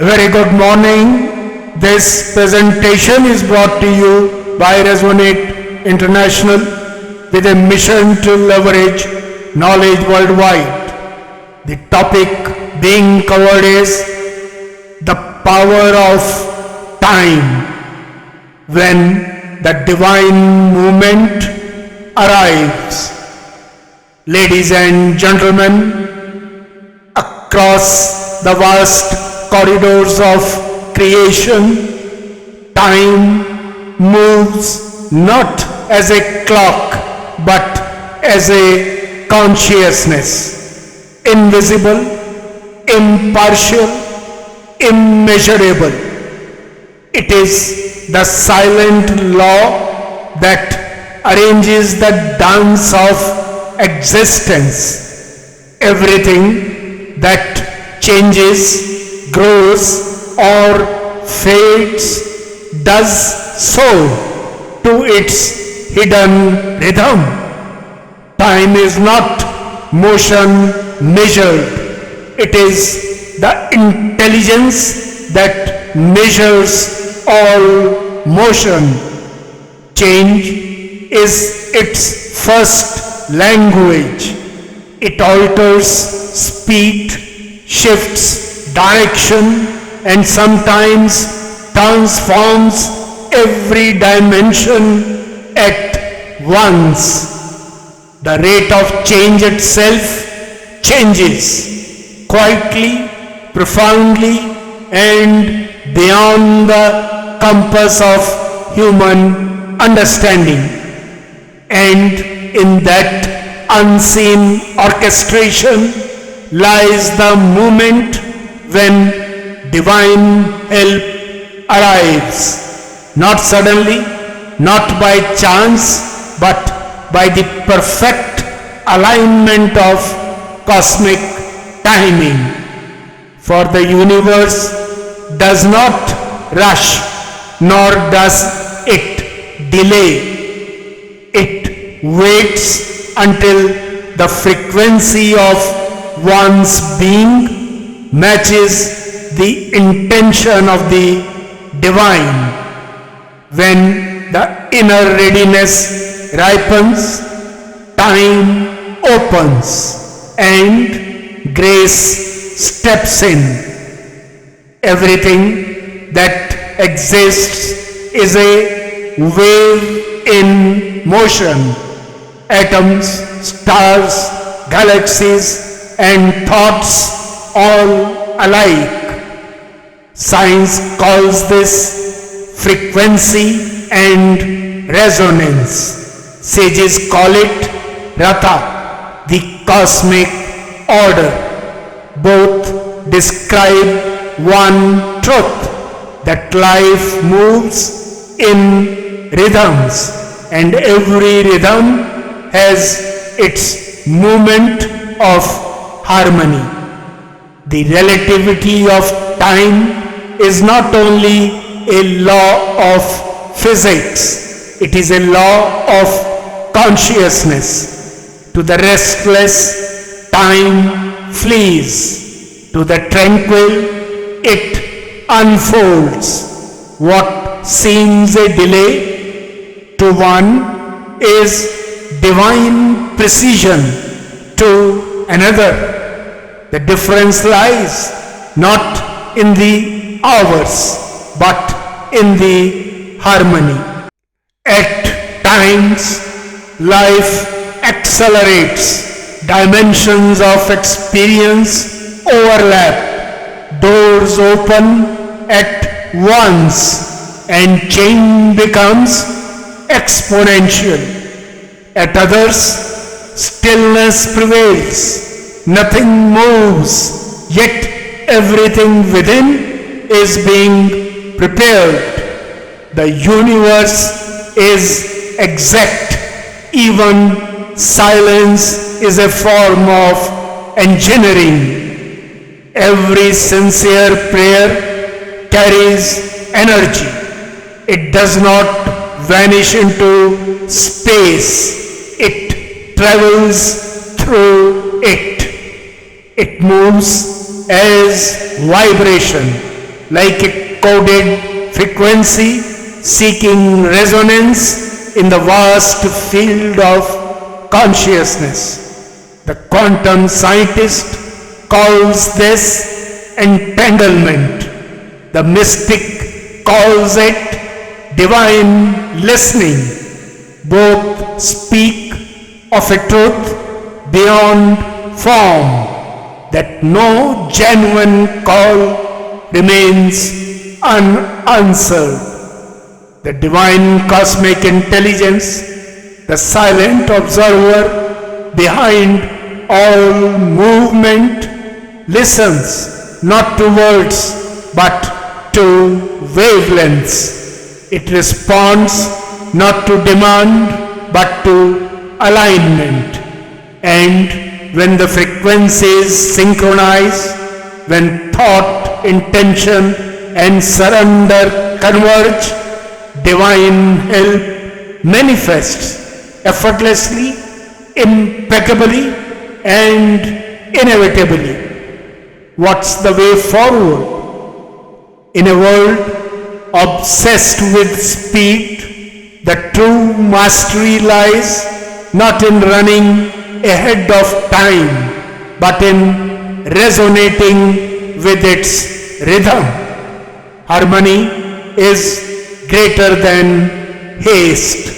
Very good morning. This presentation is brought to you by Resonate International with a mission to leverage knowledge worldwide. The topic being covered is the power of time when the divine movement arrives. Ladies and gentlemen, across the vast corridors of creation, time moves not as a clock but as a consciousness, invisible, impartial, immeasurable. It is the silent law that arranges the dance of existence. Everything that changes, grows or fades does so to its hidden rhythm. Time is not motion measured. It is the intelligence that measures all motion. Change is its first language. It alters speed, shifts direction, and sometimes transforms every dimension at once. The rate of change itself changes quietly, profoundly, and beyond the compass of human understanding. And in that unseen orchestration lies the moment when divine help arrives, not suddenly, not by chance, but by the perfect alignment of cosmic timing. For the universe does not rush, nor does it delay. It waits until the frequency of one's being matches the intention of the divine. When the inner readiness ripens, time opens and grace steps in. Everything that exists is a wave in motion. Atoms, stars, galaxies, and thoughts all alike. Science calls this frequency and resonance. Sages call it Ratha, the cosmic order. Both describe one truth, that life moves in rhythms, and every rhythm has its moment of harmony. The relativity of time is not only a law of physics, it is a law of consciousness. To the restless, time flees. To the tranquil, it unfolds. What seems a delay to one is divine precision to another. The difference lies not in the hours, but in the harmony. At times, life accelerates, dimensions of experience overlap, doors open at once, and change becomes exponential. At others, stillness prevails. Nothing moves, yet everything within is being prepared. The universe is exact. Even silence is a form of engineering. Every sincere prayer carries energy. It does not vanish into space. It travels through it. It moves as vibration, like a coded frequency seeking resonance in the vast field of consciousness. The quantum scientist calls this entanglement. The mystic calls it divine listening. Both speak of a truth beyond form, that no genuine call remains unanswered. The divine cosmic intelligence, the silent observer behind all movement, listens not to words but to wavelengths. It responds not to demand but to alignment. And when the frequencies synchronize, when thought, intention and surrender converge, divine help manifests effortlessly, impeccably and inevitably. What's the way forward? In a world obsessed with speed, the true mastery lies not in running ahead of time, but in resonating with its rhythm. Harmony is greater than haste.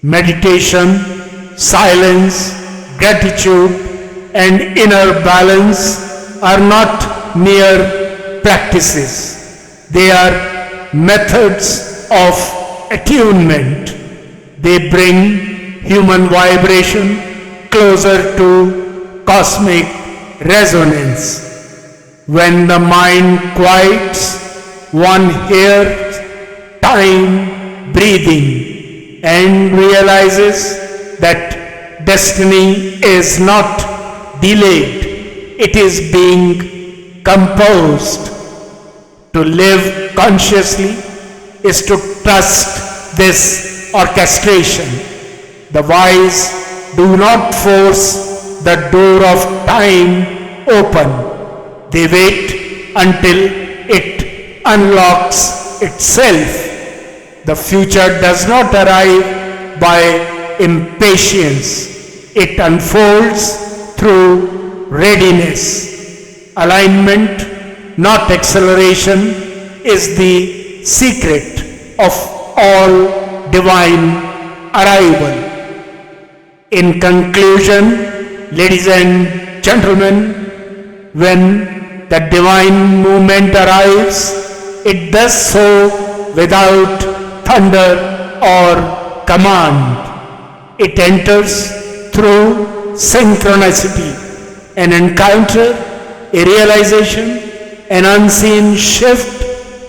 Meditation, silence, gratitude, and inner balance are not mere practices. They are methods of attunement. They bring human vibration closer to cosmic resonance. When the mind quiets, one hears time breathing and realizes that destiny is not delayed, it is being composed. To live consciously is to trust this orchestration. The wise do not force the door of time open. They wait until it unlocks itself. The future does not arrive by impatience. It unfolds through readiness. Alignment, not acceleration, is the secret of all divine arrival. In conclusion, ladies and gentlemen, when the divine movement arrives, it does so without thunder or command. It enters through synchronicity, an encounter, a realization, an unseen shift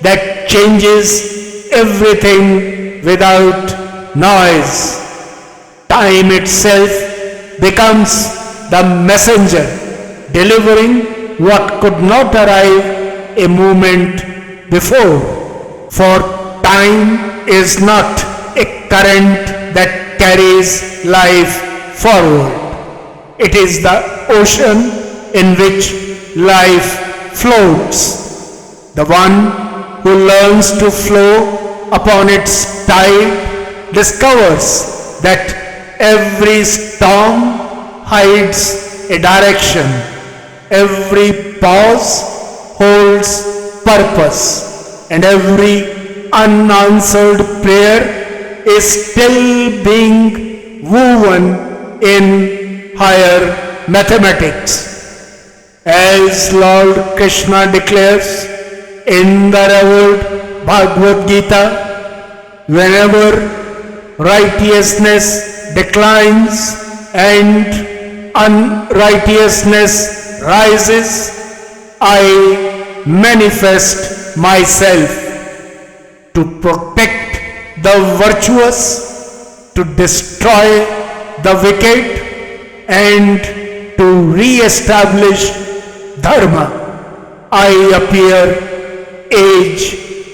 that changes everything without noise. Time itself becomes the messenger, delivering what could not arrive a moment before. For time is not a current that carries life forward. It is the ocean in which life floats. The one who learns to flow upon its tide discovers that every storm hides a direction. Every pause holds purpose. And every unanswered prayer is still being woven in higher mathematics. As Lord Krishna declares in the revered Bhagavad Gita, whenever righteousness declines and unrighteousness rises, I manifest myself to protect the virtuous, to destroy the wicked, and to re-establish dharma. I appear age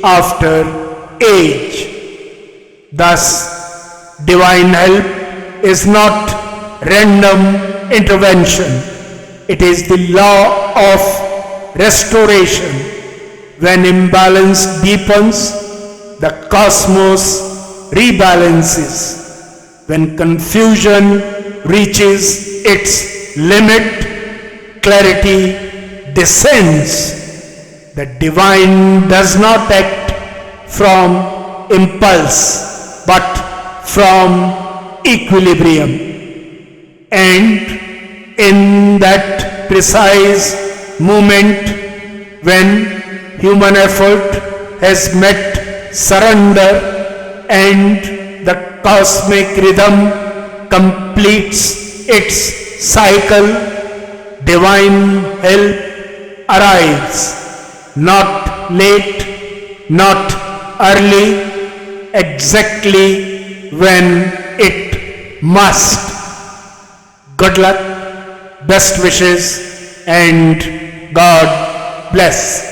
after age. Thus, divine help is not random intervention. It is the law of restoration. When imbalance deepens, the cosmos rebalances. When confusion reaches its limit, clarity descends. The divine does not act from impulse, but from equilibrium. And in that precise moment, when human effort has met surrender and the cosmic rhythm completes its cycle, divine help arrives. Not late, not early, exactly when it must. Good luck, best wishes, and God bless.